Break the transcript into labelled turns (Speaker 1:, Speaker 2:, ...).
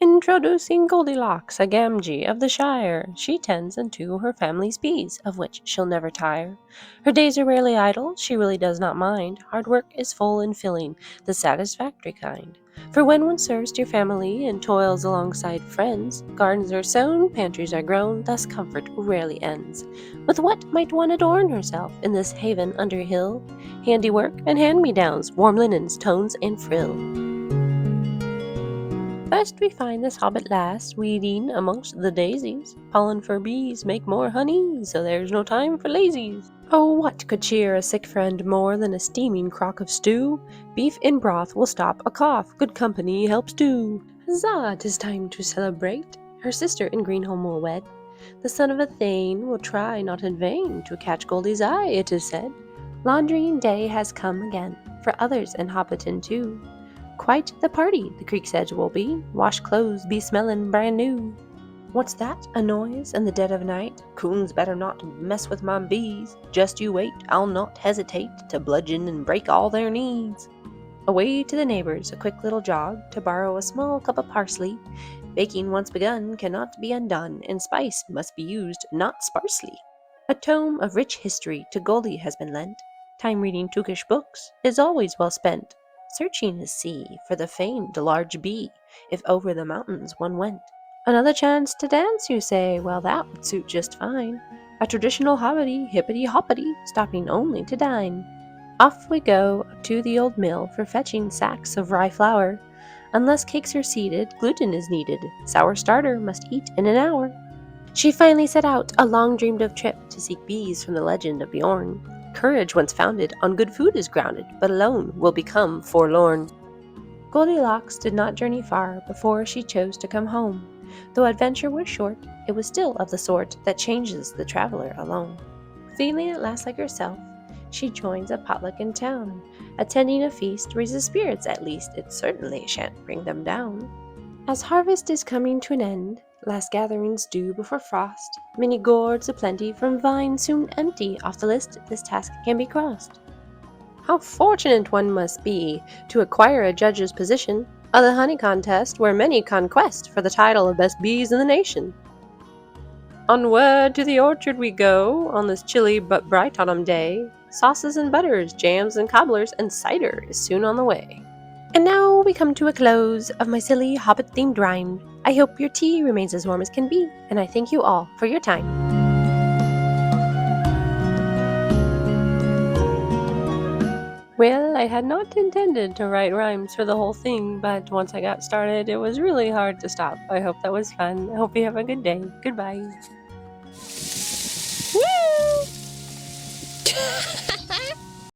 Speaker 1: Introducing Goldilocks, a Gamgee of the Shire. She tends unto her family's bees, of which she'll never tire. Her days are rarely idle, she really does not mind. Hard work is full and filling, the satisfactory kind. For when one serves dear family and toils alongside friends, gardens are sown, pantries are grown, thus comfort rarely ends. With what might one adorn herself in this haven under hill? Handiwork and hand-me-downs, warm linens, tones, and frill. First we find this hobbit lass weeding amongst the daisies. Pollen for bees make more honey, so there's no time for lazies. Oh, what could cheer a sick friend more than a steaming crock of stew? Beef in broth will stop a cough, good company helps too. Huzzah, 'tis time to celebrate, her sister in Greenholm will wed. The son of a thane will try not in vain to catch Goldie's eye, it is said. Laundrying day has come again, for others in Hobbiton too. Quite the party the creek's edge will be, wash clothes be smellin' brand new. What's that, a noise in the dead of night? Coons better not mess with my bees. Just you wait, I'll not hesitate to bludgeon and break all their knees. Away to the neighbors, a quick little jog, to borrow a small cup of parsley. Baking once begun cannot be undone, and spice must be used, not sparsely. A tome of rich history to Goldie has been lent. Time reading tookish books is always well spent. Searching the sea for the famed large bee, if over the mountains one went. Another chance to dance, you say? Well, that would suit just fine. A traditional hobbity, hippity-hoppity, stopping only to dine. Off we go to the old mill for fetching sacks of rye flour. Unless cakes are seeded, gluten is needed. Sour starter must eat in an hour. She finally set out a long-dreamed-of trip to seek bees from the legend of Bjorn. Courage once founded on good food is grounded, but alone will become forlorn. Goldilocks did not journey far before she chose to come home. Though adventure was short, it was still of the sort that changes the traveler alone. Feeling at last like herself, she joins a potluck in town. Attending a feast raises spirits at least, it certainly shan't bring them down. As harvest is coming to an end, last gatherings due before frost, many gourds aplenty from vines soon empty. Off the list, this task can be crossed. How fortunate one must be to acquire a judge's position of the honey contest, where many conquest for the title of best bees in the nation. Onward to the orchard we go on this chilly but bright autumn day. Sauces and butters, jams and cobblers, and cider is soon on the way. And now we come to a close of my silly Hobbit-themed rhyme. I hope your tea remains as warm as can be, and I thank you all for your time. Well, I had not intended to write rhymes for the whole thing, but once I got started, it was really hard to stop. I hope that was fun. I hope you have a good day. Goodbye. Woo!